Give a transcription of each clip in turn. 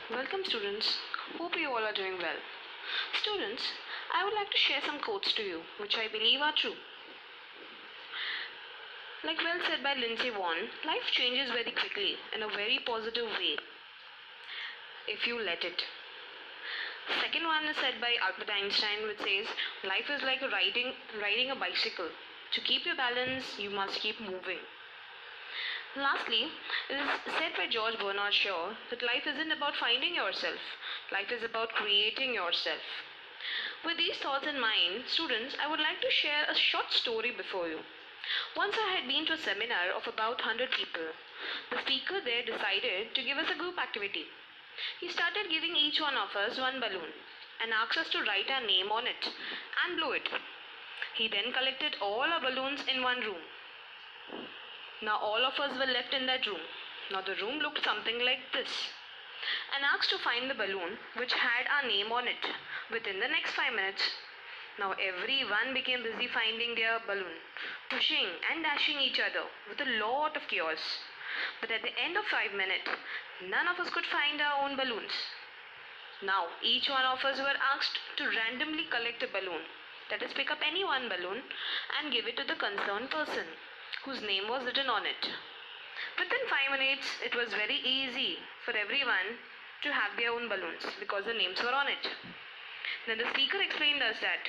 Welcome, students. Hope you all are doing well. Students, I would like to share some quotes to you, which I believe are true. Like well said by Lindsay Vonn, life changes very quickly in a very positive way if you let it. Second one is said by Albert Einstein, which says life is like riding a bicycle. To keep your balance, you must keep moving. Lastly, it is said by George Bernard Shaw that life isn't about finding yourself, life is about creating yourself. With these thoughts in mind, students, I would like to share a short story before you. Once I had been to a seminar of about 100 people. The speaker there decided to give us a group activity. He started giving each one of us one balloon and asked us to write our name on it and blow it. He then collected all our balloons in one room. Now all of us were left in that room. Now the room looked something like this, and asked to find the balloon which had our name on it within the next 5 minutes. Now everyone became busy finding their balloon, pushing and dashing each other with a lot of chaos. But at the end of 5 minutes, none of us could find our own balloons. Now each one of us were asked to randomly collect a balloon, that is, pick up any one balloon and give it to the concerned person whose name was written on it. Within 5 minutes, it was very easy for everyone to have their own balloons because the names were on it. Then the speaker explained us that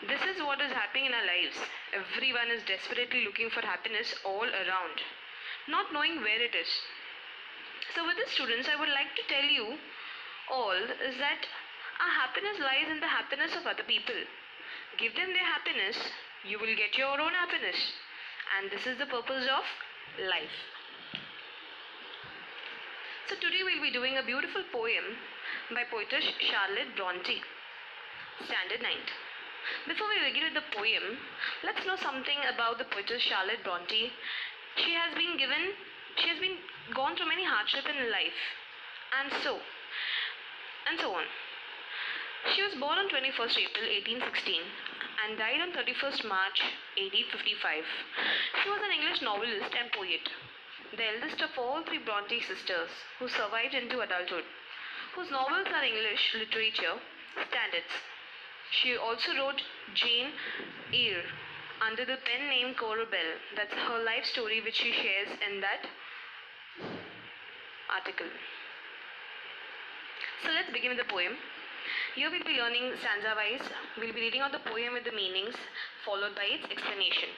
this is what is happening in our lives. Everyone is desperately looking for happiness all around, not knowing where it is. So with the students, I would like to tell you all is that our happiness lies in the happiness of other people. Give them their happiness, you will get your own happiness. And this is the purpose of life. So today we'll be doing a beautiful poem by poetess Charlotte Bronte, Standard 9th. Before we begin with the poem, let's know something about the poetess Charlotte Bronte. She has been gone through many hardships in life, and so on. She was born on 21st April 1816 and died on 31st March 1855. She was an English novelist and poet, the eldest of all three Bronte sisters who survived into adulthood, whose novels are English literature standards. She also wrote Jane Eyre under the pen name Cora Belle. That's her life story which she shares in that article. So let's begin with the poem. Here we'll be learning stanza wise. We'll be reading out the poem with the meanings followed by its explanation.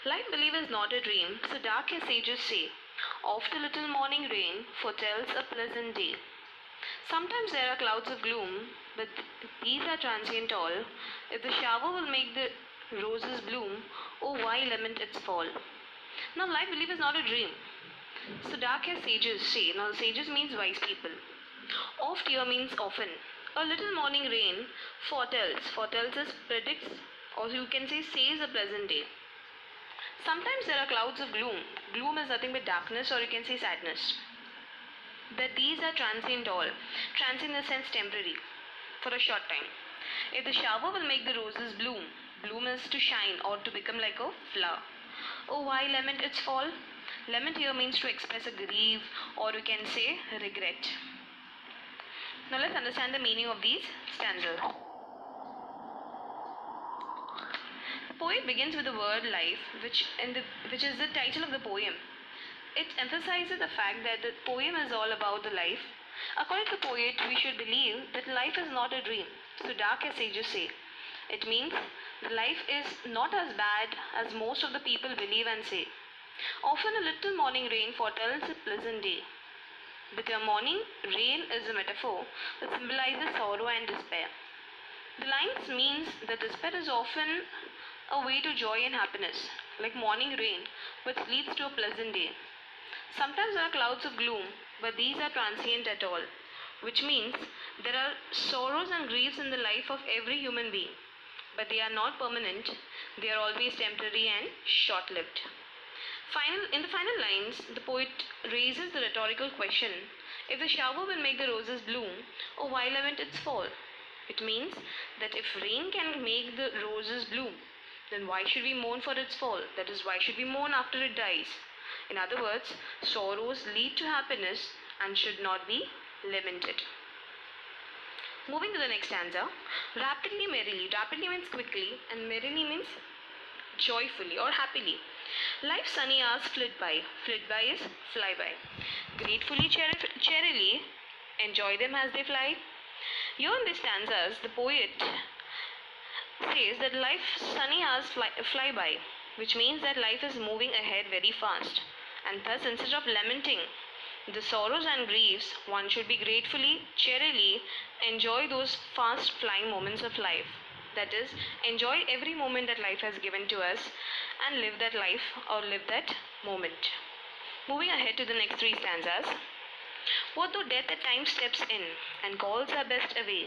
Life, believe, is not a dream, so dark as sages say. Oft a little morning rain foretells a pleasant day. Sometimes there are clouds of gloom, but these are transient all. If the shower will make the roses bloom, oh why lament its fall? Now life, believe, is not a dream. So dark as sages say. Now sages means wise people. Oft here means often. A little morning rain foretells. Foretells is predicts, or you can say says a pleasant day. Sometimes there are clouds of gloom. Gloom is nothing but darkness, or you can say sadness. But these are transient all. Transient in the sense temporary, for a short time. If the shower will make the roses bloom, bloom is to shine or to become like a flower. Oh, why lament its fall? Lament here means to express a grief, or you can say regret. Now let's understand the meaning of these stanzas. The poet begins with the word life, which is the title of the poem. It emphasizes the fact that the poem is all about the life. According to the poet, we should believe that life is not a dream, so dark as sages say. It means that life is not as bad as most of the people believe and say. Often a little morning rain foretells a pleasant day. The term morning rain is a metaphor that symbolizes sorrow and despair. The lines means that despair is often a way to joy and happiness, like morning rain, which leads to a pleasant day. Sometimes there are clouds of gloom, but these are transient at all, which means there are sorrows and griefs in the life of every human being, but they are not permanent, they are always temporary and short-lived. In the final lines, the poet raises the rhetorical question, if the shower will make the roses bloom, oh why lament its fall? It means that if rain can make the roses bloom, then why should we mourn for its fall? That is, why should we mourn after it dies? In other words, sorrows lead to happiness and should not be lamented. Moving to the next stanza. Rapidly, merrily. Rapidly means quickly, and merrily means joyfully or happily. Life's sunny hours flit by. Flit by is fly by. Gratefully, cheerily, enjoy them as they fly. Here in these stanzas, the poet says that life's sunny hours fly by, which means that life is moving ahead very fast. And thus, instead of lamenting the sorrows and griefs, one should be gratefully, cheerily enjoy those fast flying moments of life. That is, enjoy every moment that life has given to us and live that life or live that moment. Moving ahead to the next three stanzas. What though death at times steps in and calls our best away?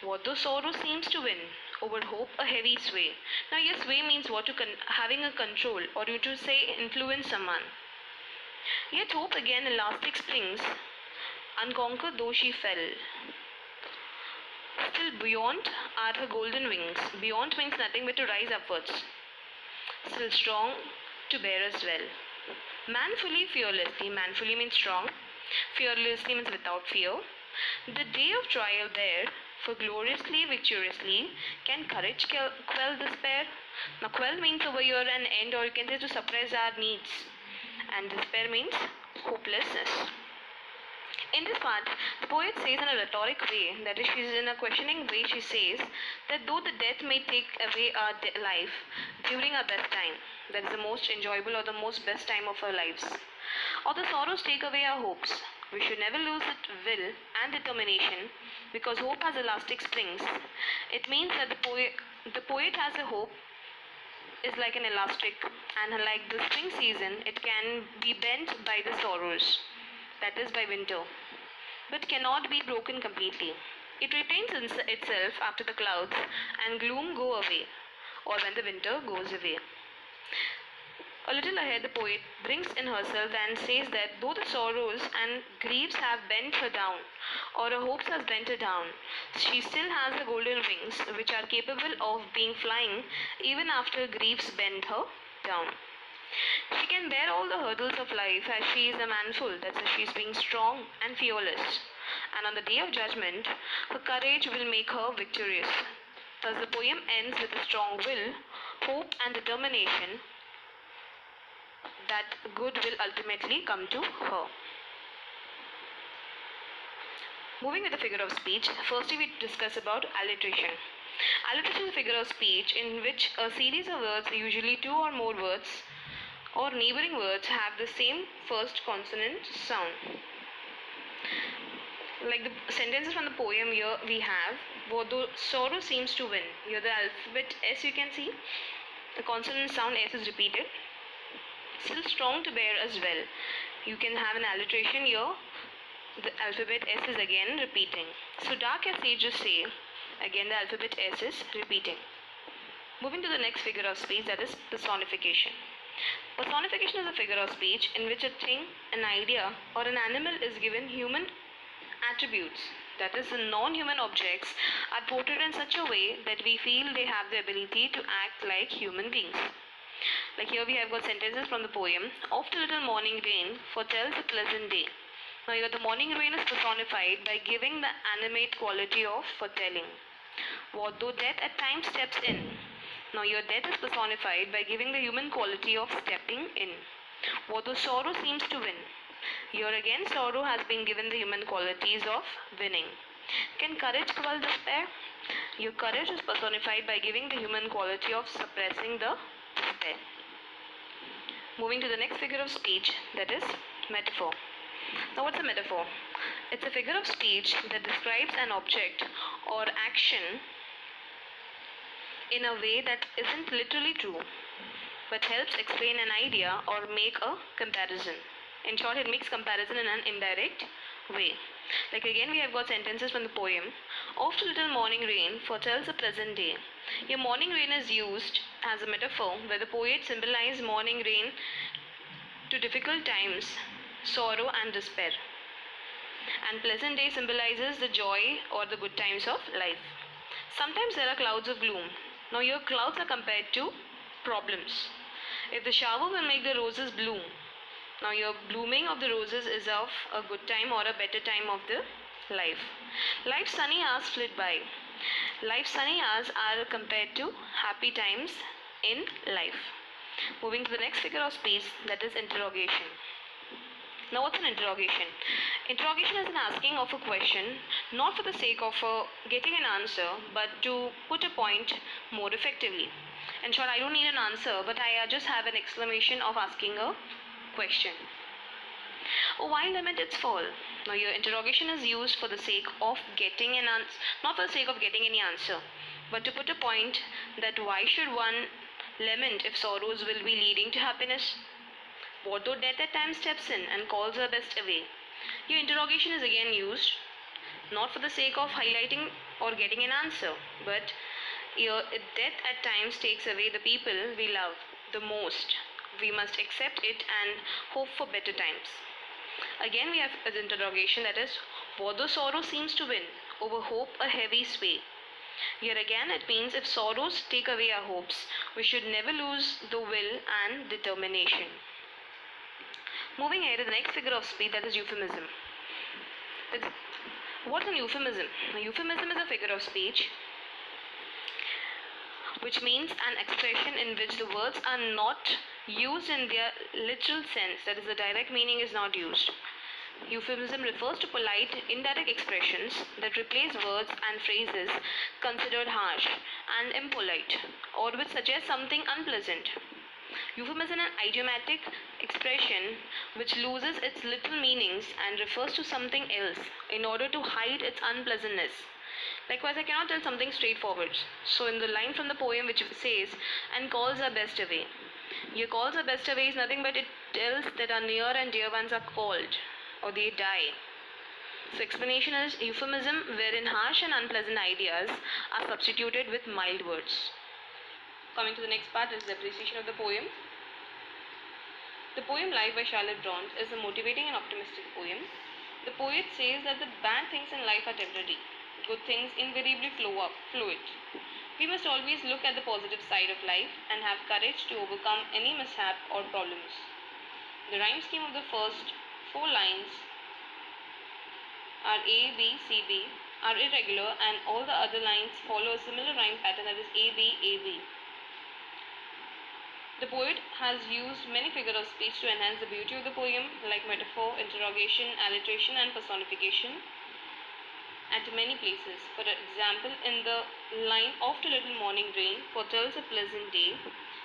What though sorrow seems to win over hope a heavy sway? Now, yes, sway means what to having a control, or you to say influence someone. Yet hope again elastic springs, unconquered though she fell. Still beyond are her golden wings. Beyond means nothing but to rise upwards. Still strong to bear as well. Manfully, fearlessly. Manfully means strong. Fearlessly means without fear. The day of trial there, for gloriously, victoriously, can courage quell despair? Now, quell means over here an end, or you can say to suppress our needs. And despair means hopelessness. In this part, the poet says in a rhetoric way, that is, she's in a questioning way, she says that though the death may take away our life during our best time, that is the most enjoyable or the most best time of our lives, or the sorrows take away our hopes, we should never lose the will and determination, because hope has elastic springs. It means that the poet has a hope is like an elastic, and like the spring season, it can be bent by the sorrows, that is by winter, but cannot be broken completely. It retains itself after the clouds and gloom go away, or when the winter goes away. A little ahead, the poet brings in herself and says that though the sorrows and griefs have bent her down, or her hopes has bent her down, she still has the golden wings which are capable of being flying even after griefs bend her down. She can bear all the hurdles of life as she is a manful, that's as she is being strong and fearless. And on the day of judgment, her courage will make her victorious. Thus the poem ends with a strong will, hope and determination that good will ultimately come to her. Moving with the figure of speech, firstly we discuss about alliteration. Alliteration is a figure of speech in which a series of words, usually two or more words or neighboring words, have the same first consonant sound. Like the sentences from the poem here we have, though sorrow seems to win. Here the alphabet S you can see, the consonant sound S is repeated. Still strong to bear as well. You can have an alliteration here. The alphabet S is again repeating. So dark as sages say, again the alphabet S is repeating. Moving to the next figure of speech, that is personification. Personification is a figure of speech in which a thing, an idea, or an animal is given human attributes. That is, the non-human objects are portrayed in such a way that we feel they have the ability to act like human beings. Like here we have got sentences from the poem. Oft a little morning rain foretells a pleasant day. Now here the morning rain is personified by giving the animate quality of foretelling. What though death at times steps in. Now here death is personified by giving the human quality of stepping in. What though sorrow seems to win. Here again sorrow has been given the human qualities of winning. Can courage quell despair? Your courage is personified by giving the human quality of suppressing the despair. Moving to the next figure of speech, that is metaphor. Now what's a metaphor? It's a figure of speech that describes an object or action in a way that isn't literally true, but helps explain an idea or make a comparison. In short, it makes comparison in an indirect way. Like again we have got sentences from the poem. Oft a little morning rain foretells a pleasant day. Here morning rain is used as a metaphor where the poet symbolizes morning rain to difficult times, sorrow and despair. And pleasant day symbolizes the joy or the good times of life. Sometimes there are clouds of gloom. Now here clouds are compared to problems. If the shower will make the roses bloom, Now, your blooming of the roses is of a good time or a better time of the life. Life's sunny hours flit by. Life's sunny hours are compared to happy times in life. Moving to the next figure of speech, that is interrogation. Now, what's an interrogation? Interrogation is an asking of a question, not for the sake of getting an answer, but to put a point more effectively. In short, I don't need an answer, but I just have an exclamation of asking a question. Why limit its fall? Now, your interrogation is used for the sake of getting an answer, not for the sake of getting any answer, but to put a point that why should one lament if sorrows will be leading to happiness? What though death at times steps in and calls her best away? Your interrogation is again used not for the sake of highlighting or getting an answer, but your death at times takes away the people we love the most. We must accept it and hope for better times. Again, we have an interrogation, that is, what though sorrow seems to win over hope a heavy sway? Here again, it means if sorrows take away our hopes, we should never lose the will and determination. Moving ahead to the next figure of speech, that is euphemism. What's an euphemism? A euphemism is a figure of speech which means an expression in which the words are not used in their literal sense, that is, the direct meaning is not used. Euphemism refers to polite, indirect expressions that replace words and phrases considered harsh and impolite, or which suggest something unpleasant. Euphemism is an idiomatic expression which loses its literal meanings and refers to something else in order to hide its unpleasantness. Likewise, I cannot tell something straightforward. So, in the line from the poem which says, and calls are best away. Your calls are best away is nothing but it tells that our near and dear ones are called or they die. So, explanation is euphemism wherein harsh and unpleasant ideas are substituted with mild words. Coming to the next part is the appreciation of the poem. The poem Life by Charlotte Bronte is a motivating and optimistic poem. The poet says that the bad things in life are temporary. Good things invariably flow it. We must always look at the positive side of life and have courage to overcome any mishap or problems. The rhyme scheme of the first 4 lines are A, B, C, B are irregular and all the other lines follow a similar rhyme pattern, that is A, B, A, B. The poet has used many figures of speech to enhance the beauty of the poem, like metaphor, interrogation, alliteration and personification at many places. For example, in the line "Oft a little morning rain foretells a pleasant day,"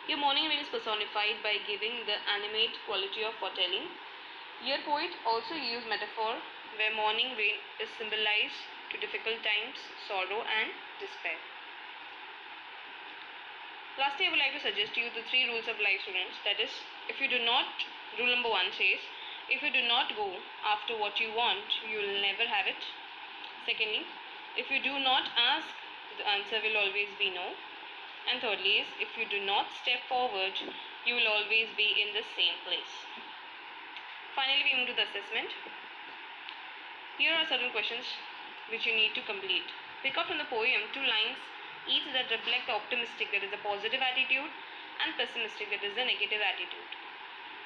your morning rain is personified by giving the animate quality of foretelling. Your poet also used metaphor where morning rain is symbolized to difficult times, sorrow and despair. Lastly, I would like to suggest to you the 3 rules of life, students. That is, if you do not, rule number 1 says, if you do not go after what you want, you will never have it. Secondly, if you do not ask, the answer will always be no. And thirdly is, if you do not step forward, you will always be in the same place. Finally, we move to the assessment. Here are certain questions which you need to complete. Pick up from the poem 2 lines each that reflect the optimistic, that is a positive attitude, and pessimistic, that is a negative attitude.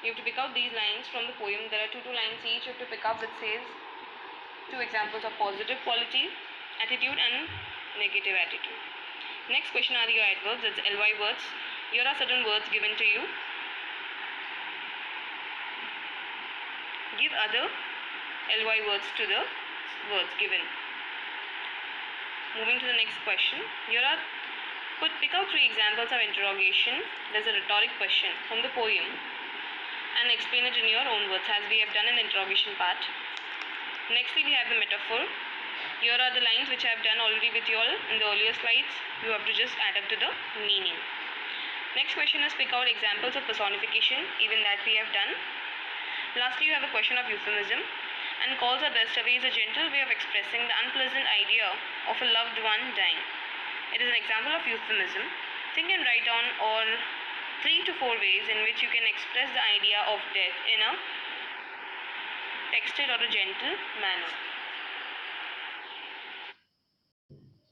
You have to pick out these lines from the poem. There are 2 lines each you have to pick up which says 2 examples of positive quality, attitude and negative attitude. Next question are your adverbs, that's ly words. Here are certain words given to you. Give other ly words to the words given. Moving to the next question. Here are pick out 3 examples of interrogation. There's a rhetoric question from the poem and explain it in your own words as we have done in the interrogation part. Nextly, we have the metaphor. Here are the lines which I have done already with you all in the earlier slides. You have to just add up to the meaning. Next question is pick out examples of personification. Even that we have done. Lastly, you have a question of euphemism. And calls are best away is a gentle way of expressing the unpleasant idea of a loved one dying. It is an example of euphemism. Think and write down all 3 to 4 ways in which you can express the idea of death in a texted or a gentle manner.